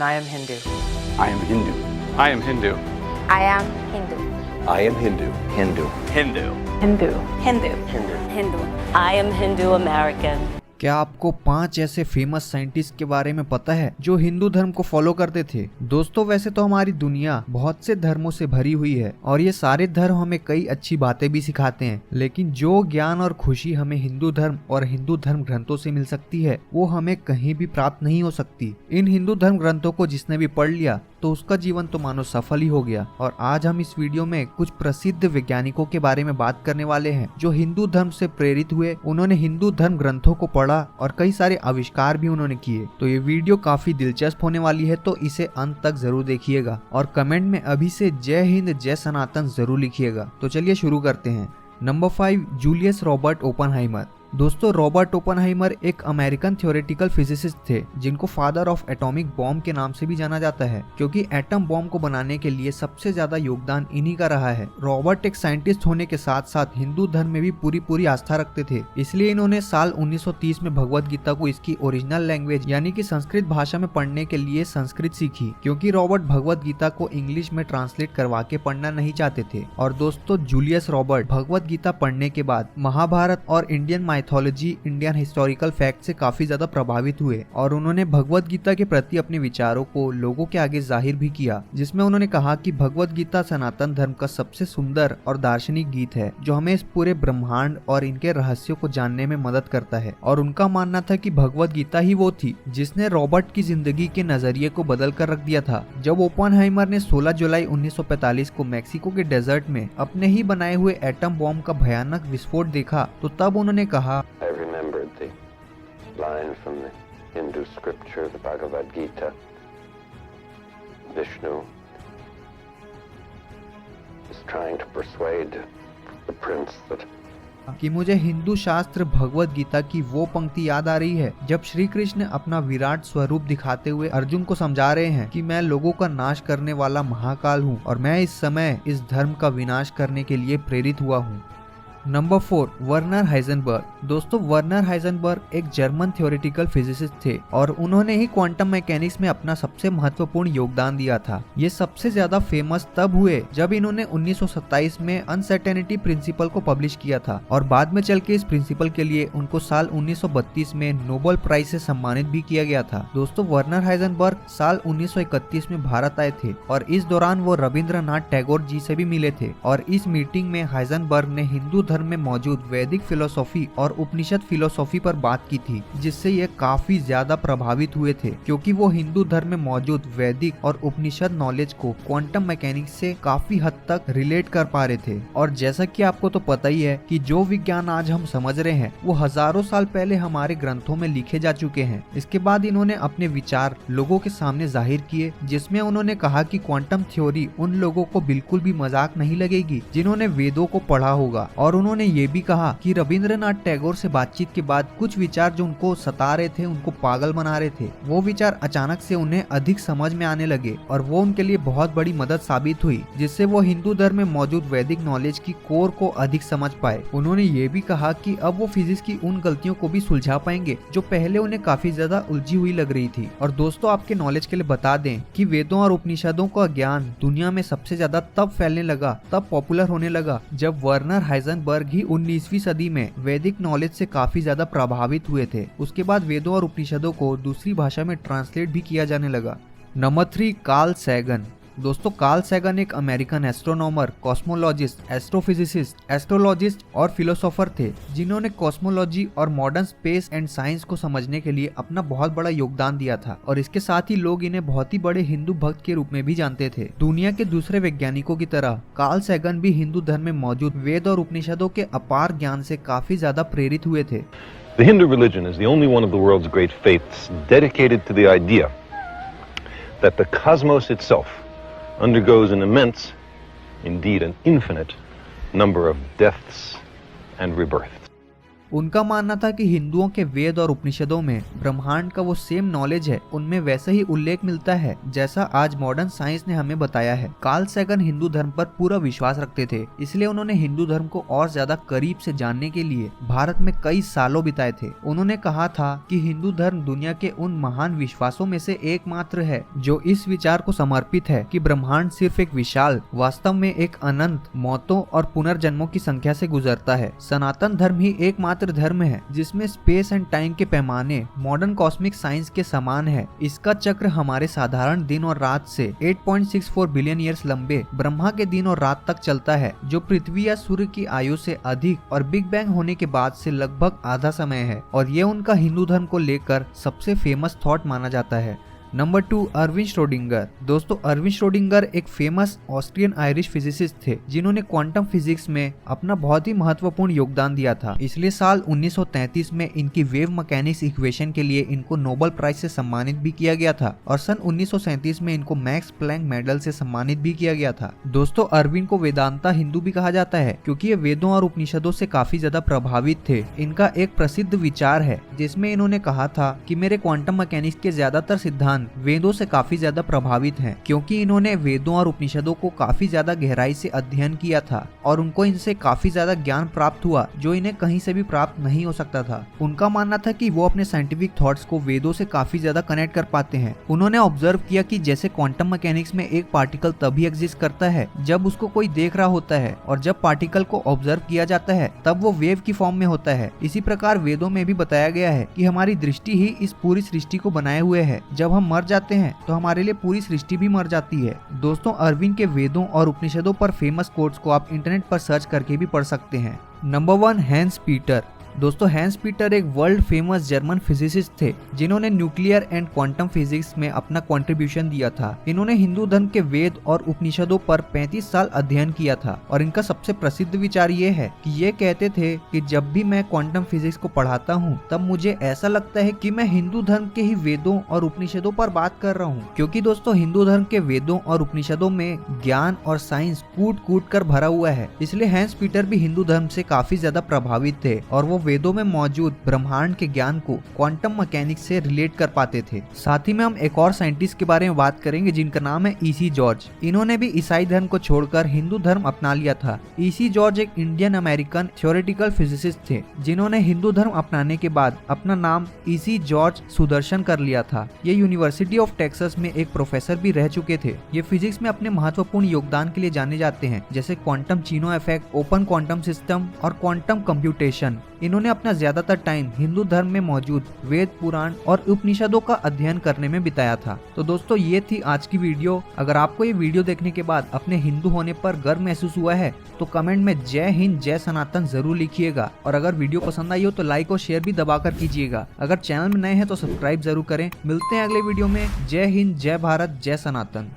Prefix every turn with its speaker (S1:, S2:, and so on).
S1: I am Hindu.
S2: I am Hindu.
S3: I am Hindu.
S4: I am Hindu.
S2: I am Hindu.
S5: Hindu.
S3: Hindu.
S4: Hindu.
S6: Hindu.
S5: Hindu.
S6: Hindu. I am Hindu American.
S7: क्या आपको 5 ऐसे famous scientist के बारे में पता है जो हिंदू धर्म को फॉलो करते थे? दोस्तों, वैसे तो हमारी दुनिया बहुत से धर्मों से भरी हुई है और ये सारे धर्म हमें कई अच्छी बातें भी सिखाते हैं, लेकिन जो ज्ञान और खुशी हमें हिंदू धर्म और हिंदू धर्म ग्रंथों से मिल सकती है वो हमें कहीं भी प्राप्त नहीं हो सकती। इन हिंदू धर्म ग्रंथों को जिसने भी पढ़ लिया तो उसका जीवन तो मानो सफल ही हो गया। और आज हम इस वीडियो में कुछ प्रसिद्ध वैज्ञानिकों के बारे में बात करने वाले हैं जो हिंदू धर्म से प्रेरित हुए। उन्होंने हिंदू धर्म ग्रंथों को पढ़ा और कई सारे आविष्कार भी उन्होंने किए। तो ये वीडियो काफी दिलचस्प होने वाली है, तो इसे अंत तक जरूर देखिएगा और कमेंट में अभी से जय हिंद जय सनातन जरूर लिखिएगा। तो चलिए शुरू करते हैं। Number 5, Julius Robert Oppenheimer. दोस्तों, रॉबर्ट ओपेनहाइमर एक अमेरिकन थ्योरेटिकल फिजिसिस्ट थे जिनको फादर ऑफ एटॉमिक बॉम्ब के नाम से भी जाना जाता है, क्योंकि एटम बॉम्ब को बनाने के लिए सबसे ज्यादा योगदान इन्हीं का रहा है। रॉबर्ट एक साइंटिस्ट होने के साथ साथ हिंदू धर्म में भी पूरी आस्था रखते थे, इसलिए इन्होंने साल 1930 में भगवत गीता को इसकी ओरिजिनल लैंग्वेज यानी कि संस्कृत भाषा में पढ़ने के लिए संस्कृत सीखी, क्योंकि रॉबर्ट भगवत गीता को इंग्लिश में ट्रांसलेट करवा के पढ़ना नहीं चाहते थे। और दोस्तों, जूलियस रॉबर्ट भगवत गीता पढ़ने के बाद महाभारत और Indian mythology, Indian historical fact से काफी ज्यादा प्रभावित हुए और उन्होंने भगवत गीता के प्रति अपने विचारों को लोगों के आगे जाहिर भी किया, जिसमें उन्होंने कहा कि भगवत गीता सनातन धर्म का सबसे सुंदर और दार्शनिक गीत है जो हमें इस पूरे ब्रह्मांड और इनके रहस्यों को जानने में मदद करता है। और उनका मानना था कि भगवत गीता ही वो थी जिसने रॉबर्ट की जिंदगी के नजरिए को बदल कर रख दिया था। जब ओपेनहाइमर ने 16 जुलाई 1945 को मैक्सिको के डेजर्ट में अपने ही बनाए हुए एटम बॉम्ब का भयानक विस्फोट देखा तो तब उन्होंने कहा,
S5: I remembered the line from the Hindu scripture, the Bhagavad Gita. Vishnu is trying to persuade the prince that
S7: कि मुझे हिंदू शास्त्र भगवत गीता की वो पंक्ति याद आ रही है जब श्री कृष्ण अपना विराट स्वरूप दिखाते हुए अर्जुन को समझा रहे हैं कि मैं लोगों का नाश करने वाला महाकाल हूँ और मैं इस समय इस धर्म का विनाश करने के लिए प्रेरित हुआ हूँ। Number 4, Werner Heisenberg. दोस्तों, वर्नर हाइजेनबर्ग एक जर्मन थ्योरेटिकल फिजिसिस्ट थे और उन्होंने ही क्वांटम मैकेनिक्स में अपना सबसे महत्वपूर्ण योगदान दिया था। ये सबसे ज्यादा फेमस तब हुए जब इन्होंने 1927 में अनसर्टेनिटी प्रिंसिपल को पब्लिश किया था और बाद में चल के इस प्रिंसिपल के लिए उनको साल 1932 में नोबेल प्राइज से सम्मानित भी किया गया था। दोस्तों, वर्नर हाइजेनबर्ग साल 1931 में भारत आए थे और इस दौरान वो रविंद्रनाथ टैगोर जी से भी मिले थे और इस मीटिंग में हाइजेनबर्ग ने हिंदू धर्म में मौजूद वैदिक फिलोसॉफी और उपनिषद फिलोसॉफी पर बात की थी, जिससे ये काफी ज्यादा प्रभावित हुए थे, क्योंकि वो हिंदू धर्म में मौजूद वैदिक और उपनिषद नॉलेज को क्वांटम मैकेनिक्स से काफी हद तक रिलेट कर पा रहे थे। और जैसा कि आपको तो पता ही है कि जो विज्ञान आज हम समझ रहे हैं वो हजारों साल पहले हमारे ग्रंथों में लिखे जा चुके हैं। इसके बाद इन्होंने अपने विचार लोगों के सामने जाहिर किए, जिसमें उन्होंने कहा कि क्वांटम थ्योरी उन लोगों को बिल्कुल भी मजाक नहीं लगेगी जिन्होंने वेदों को पढ़ा होगा। और उन्होंने ये भी कहा कि रविंद्रनाथ टैगोर से बातचीत के बाद कुछ विचार जो उनको सता रहे थे, उनको पागल बना रहे थे, वो विचार अचानक से उन्हें अधिक समझ में आने लगे और वो उनके लिए बहुत बड़ी मदद साबित हुई, जिससे वो हिंदू धर्म में मौजूद वैदिक नॉलेज की कोर को अधिक समझ पाए। उन्होंने ये भी कहा कि अब वो फिजिक्स की उन गलतियों को भी सुलझा पाएंगे जो पहले उन्हें काफी ज्यादा उलझी हुई लग रही थी। और दोस्तों, आपके नॉलेज के लिए बता दें कि वेदों और उपनिषदों का ज्ञान दुनिया में सबसे ज्यादा तब फैलने लगा, तब पॉपुलर होने लगा जब वर्नर हाइजेनबर्ग ही 19वीं सदी में वैदिक नॉलेज से काफी ज्यादा प्रभावित हुए थे। उसके बाद वेदों और उपनिषदों को दूसरी भाषा में ट्रांसलेट भी किया जाने लगा। Number 3, Carl Sagan. दोस्तों, कार्ल सैगन एक American astronomer, cosmologist, astrophysicist, astrologist और फिलोसोफर थे जिन्होंने कॉस्मोलॉजी और मॉडर्न स्पेस एंड साइंस को समझने के लिए अपना बहुत बड़ा योगदान दिया था और इसके साथ ही लोग इन्हें बहुत ही बड़े हिंदू भक्त के रूप में भी जानते थे। दुनिया के दूसरे वैज्ञानिकों की तरह कार्ल सैगन भी हिंदू धर्म में मौजूद वेद और उपनिषदों के अपार ज्ञान से काफी ज्यादा प्रेरित हुए थे।
S8: The Hindu religion is the only one of the world's great faiths dedicated to the idea that the cosmos itself undergoes an immense, indeed an infinite, number of deaths and rebirths.
S7: उनका मानना था कि हिंदुओं के वेद और उपनिषदों में ब्रह्मांड का वो सेम नॉलेज है, उनमें वैसा ही उल्लेख मिलता है जैसा आज मॉडर्न साइंस ने हमें बताया है। कार्ल सैगन हिंदू धर्म पर पूरा विश्वास रखते थे, इसलिए उन्होंने हिंदू धर्म को और ज्यादा करीब से जानने के लिए भारत में कई सालों बिताए थे। उन्होंने कहा था कि हिंदू धर्म दुनिया के उन महान विश्वासों में से एकमात्र है जो इस विचार को समर्पित है कि ब्रह्मांड सिर्फ एक विशाल, वास्तव में एक अनंत मौतों और पुनर्जन्मों की संख्या से गुजरता है। सनातन धर्म ही एकमात्र धर्म है जिसमें स्पेस एंड टाइम के पैमाने मॉडर्न कॉस्मिक साइंस के समान है। इसका चक्र हमारे साधारण दिन और रात से 8.64 बिलियन ईयर्स लंबे ब्रह्मा के दिन और रात तक चलता है, जो पृथ्वी या सूर्य की आयु से अधिक और बिग बैंग होने के बाद से लगभग आधा समय है। और ये उनका हिंदू धर्म को लेकर सबसे फेमस थॉट माना जाता है। Number 2, Irwin Schrodinger. दोस्तों, अर्विन श्रोडिंगर एक फेमस ऑस्ट्रियन आयरिश फिजिसिस्ट थे जिन्होंने क्वांटम फिजिक्स में अपना बहुत ही महत्वपूर्ण योगदान दिया था। इसलिए साल 1933 में इनकी वेव मैकेनिक्स इक्वेशन के लिए इनको नोबेल प्राइज से सम्मानित भी किया गया था और सन 1937 में इनको मैक्स प्लैंक मेडल से सम्मानित भी किया गया था। दोस्तों, अर्विन को वेदांता हिंदू भी कहा जाता है क्योंकि ये वेदों और उपनिषदों से काफी ज्यादा प्रभावित थे। इनका एक प्रसिद्ध विचार है जिसमें इन्होंने कहा था कि मेरे क्वांटम मैकेनिक्स के ज्यादातर सिद्धांत वेदों से काफी ज्यादा प्रभावित हैं, क्योंकि इन्होंने वेदों और उपनिषदों को काफी ज्यादा गहराई से अध्ययन किया था और उनको इनसे काफी ज्यादा ज्ञान प्राप्त हुआ जो इन्हें कहीं से भी प्राप्त नहीं हो सकता था। उनका मानना था कि वो अपने साइंटिफिक थॉट्स को वेदों से काफी ज्यादा कनेक्ट कर पाते हैं। उन्होंने ऑब्जर्व किया कि जैसे क्वांटम मैकेनिक्स में एक पार्टिकल तभी एग्जिस्ट करता है जब उसको कोई देख रहा होता है, और जब पार्टिकल को ऑब्जर्व किया जाता है तब वो वेव की फॉर्म में होता है। इसी प्रकार वेदों में भी बताया गया है कि हमारी दृष्टि ही इस पूरी सृष्टि को बनाए हुए है। जब हम मर जाते हैं तो हमारे लिए पूरी सृष्टि भी मर जाती है। दोस्तों, अर्विन के वेदों और उपनिषदों पर फेमस कोट्स को आप इंटरनेट पर सर्च करके भी पढ़ सकते हैं। Number 1, Hans Peter. दोस्तों, हैंस पीटर एक वर्ल्ड फेमस जर्मन फिजिसिस्ट थे जिन्होंने न्यूक्लियर एंड क्वांटम फिजिक्स में अपना कंट्रीब्यूशन दिया था। इन्होंने हिंदू धर्म के वेद और उपनिषदों पर 35 साल अध्ययन किया था और इनका सबसे प्रसिद्ध विचार ये है कि ये कहते थे कि जब भी मैं क्वांटम फिजिक्स को पढ़ाता हूँ तब मुझे ऐसा लगता है कि मैं हिंदू धर्म के ही वेदों और उपनिषदों पर बात कर रहा हूँ, क्योंकि दोस्तों हिंदू धर्म के वेदों और उपनिषदों में ज्ञान और साइंस कूट कूट कर भरा हुआ है। इसलिए हैंस पीटर भी हिंदू धर्म से काफी ज्यादा प्रभावित थे और वो वेदों में मौजूद ब्रह्मांड के ज्ञान को क्वांटम मैकेनिक्स से रिलेट कर पाते थे। साथ ही में हम एक और साइंटिस्ट के बारे में बात करेंगे जिनका नाम है ईसी जॉर्ज। इन्होंने भी ईसाई धर्म को छोड़कर हिंदू धर्म अपना लिया था। ईसी जॉर्ज एक इंडियन अमेरिकन थ्योरेटिकल फिजिसिस्ट थे जिन्होंने हिंदू धर्म अपनाने के बाद अपना नाम ईसी जॉर्ज सुदर्शन कर लिया था। ये यूनिवर्सिटी ऑफ टेक्सास में एक प्रोफेसर भी रह चुके थे। ये फिजिक्स में अपने महत्वपूर्ण योगदान के लिए जाने जाते हैं, जैसे quantum Chino effect, open quantum system और क्वांटम कंप्यूटेशन। इन्होंने अपना ज्यादातर टाइम हिंदू धर्म में मौजूद वेद, पुराण और उपनिषदों का अध्ययन करने में बिताया था। तो दोस्तों, ये थी आज की वीडियो। अगर आपको ये वीडियो देखने के बाद अपने हिंदू होने पर गर्व महसूस हुआ है तो कमेंट में जय हिंद जय सनातन जरूर लिखिएगा, और अगर वीडियो पसंद आई हो तो लाइक और शेयर भी दबाकर कीजिएगा। अगर चैनल में नए हैं तो सब्सक्राइब जरूर करें। मिलते हैं अगले वीडियो में। जय हिंद, जय भारत, जय सनातन।